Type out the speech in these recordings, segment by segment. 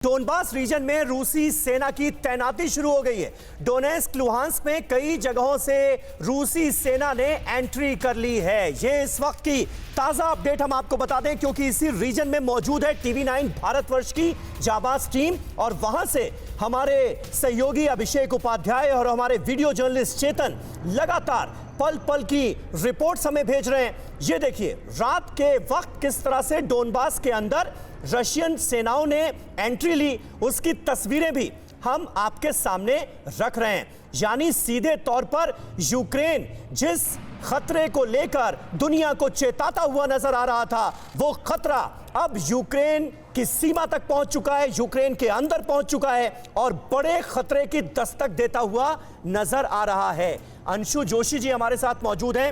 Donbas region में रूसी सेना की तैनाती शुरू हो गई है। डोनेस्क, लुहांस्क में कई जगहों से रूसी सेना ने एंट्री कर ली है। ये इस वक्त की ताजा अपडेट हम आपको बता दें, क्योंकि इसी रीजन में मौजूद है TV9 भारतवर्ष की जाबाज टीम, और वहां से हमारे सहयोगी अभिषेक उपाध्याय और हमारे वीडियो जर्नलिस्ट चेतन लगातार पल पल की रिपोर्ट्स हमें भेज रहे हैं। ये देखिए, रात के वक्त किस तरह से डोनबास के अंदर रशियन सेनाओं ने एंट्री ली, उसकी तस्वीरें भी हम आपके सामने रख रहे हैं। यानी सीधे तौर पर यूक्रेन जिस खतरे को लेकर दुनिया को चेताता हुआ नजर आ रहा था, वो खतरा अब यूक्रेन की सीमा तक पहुंच चुका है, यूक्रेन के अंदर पहुंच चुका है और बड़े खतरे की दस्तक देता हुआ नजर आ रहा है। अंशु जोशी जी हमारे साथ मौजूद हैं।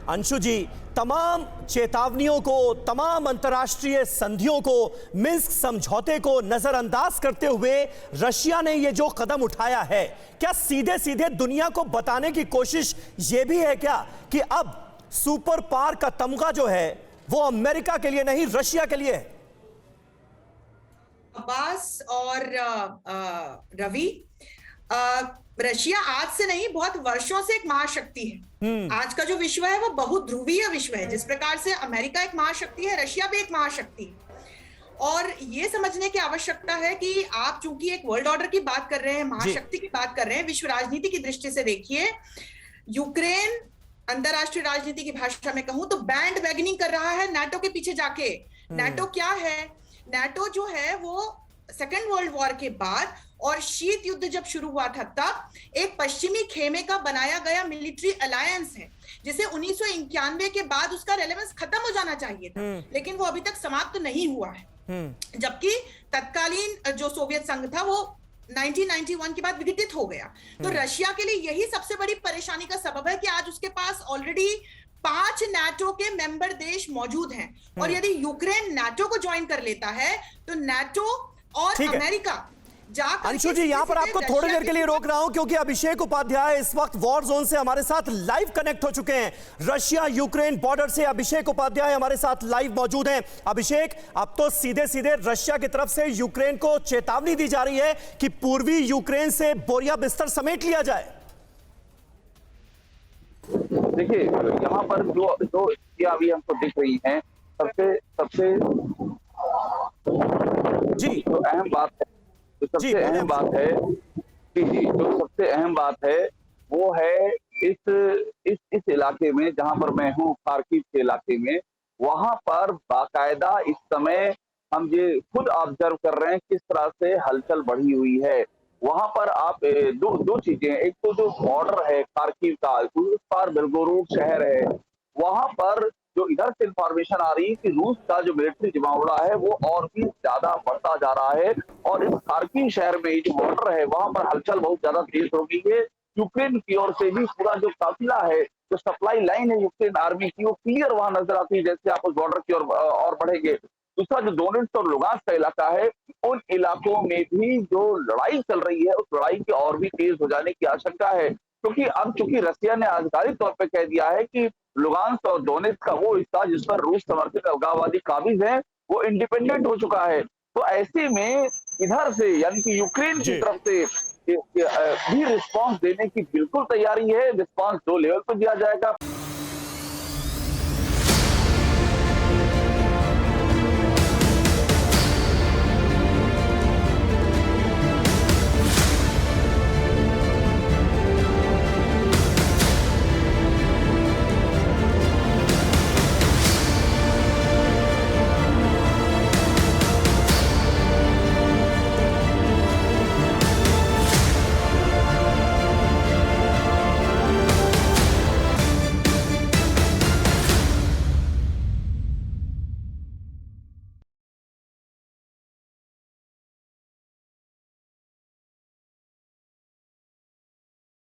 अंशु जी, तमाम चेतावनियों को, तमाम अंतर्राष्ट्रीय संधियों को, मिन्स्क समझौते को नजरअंदाज करते हुए रशिया ने यह जो कदम उठाया है, क्या सीधे सीधे दुनिया को बताने की कोशिश यह भी है क्या कि अब सुपर पावर का तमगा जो है वो अमेरिका के लिए नहीं, रशिया के लिए है? अब्बास और रवि, रशिया आज से नहीं, बहुत वर्षों से एक महाशक्ति है। आज का जो विश्व है वो बहुध्रुवीय विश्व है। जिस प्रकार से अमेरिका एक महाशक्ति है, रशिया भी एक महाशक्ति है। और ये समझने की आवश्यकता है कि आप चूंकि एक वर्ल्ड ऑर्डर की बात कर रहे हैं, महाशक्ति की बात कर रहे हैं, विश्व राजनीति की दृष्टि से देखिए, यूक्रेन अंतरराष्ट्रीय राजनीति की भाषा में कहूं तो बैंड वैगनिंग कर रहा है नाटो के पीछे जाके। नाटो क्या है? नाटो जो है वो सेकेंड वर्ल्ड वॉर के बाद और शीत युद्ध जब शुरू हुआ था तब एक पश्चिमी खेमे का बनाया गया मिलिट्री अलायंस है, जिसे 1991 के बाद उसका रेलेवेंस खत्म हो जाना चाहिए था, लेकिन वो अभी तक समाप्त नहीं हुआ है। जबकि तत्कालीन जो सोवियत संघ था वो 1991 के बाद विघटित हो गया। तो रशिया के लिए यही सबसे बड़ी परेशानी का सबब है कि आज उसके पास ऑलरेडी 5 नाटो के मेंबर देश मौजूद हैं, और यदि यूक्रेन नाटो को ज्वाइन कर लेता है तो नाटो और अमेरिका जाकर। अंशु जी, यहां पर आपको थोड़ी देर के लिए रोक रहा हूं, क्योंकि अभिषेक उपाध्याय इस वक्त वॉर जोन से हमारे साथ लाइव कनेक्ट हो चुके हैं। रशिया यूक्रेन बॉर्डर से अभिषेक उपाध्याय हमारे साथ लाइव मौजूद हैं। अभिषेक, अब तो सीधे सीधे रशिया की तरफ से यूक्रेन को चेतावनी दी जा रही है कि पूर्वी यूक्रेन से बोरिया बिस्तर समेट लिया जाए। देखिए, यहाँ पर जो स्थितियां अभी हमको दिख रही हैं, सबसे जी जो अहम बात है, जो सबसे अहम बात है जो सबसे अहम बात है वो है इस इलाके में जहां पर मैं हूँ, खार्किव के इलाके में, वहां पर बाकायदा इस समय हम ये खुद ऑब्जर्व कर रहे हैं किस तरह से हलचल बढ़ी हुई है। वहां पर आप दो चीजें, एक तो जो बॉर्डर है खार्किव का, उस पार बेलगोरोड शहर है, वहां पर जो इधर से इंफॉर्मेशन आ रही है कि रूस का जो मिलिट्री जमावड़ा है वो और भी ज्यादा बढ़ता जा रहा है, और इस खार्किव शहर में जो बॉर्डर है वहां पर हलचल बहुत ज्यादा तेज हो गई है। यूक्रेन की ओर से भी पूरा जो काफिला है, जो सप्लाई लाइन है यूक्रेन आर्मी की, वो क्लियर वहां नजर आती है जैसे आप उस बॉर्डर की ओर और बढ़ेंगे। दूसरा जो डोनेट्स्क और लुगांस्क का इलाका है, उन इलाकों में भी जो लड़ाई चल रही है, उस लड़ाई की और भी तेज हो जाने की आशंका है, क्योंकि अब चूंकि रशिया ने आधिकारिक तौर पर कह दिया है कि लुगांस्क और डोनेट्स्क का वो हिस्सा जिस पर रूस समर्थित अलगाववादी काबिज हैं, वो इंडिपेंडेंट हो चुका है। तो ऐसे में इधर से यानी कि यूक्रेन की तरफ से भी रिस्पांस देने की बिल्कुल तैयारी है। रिस्पांस 2 लेवल पर दिया जाएगा।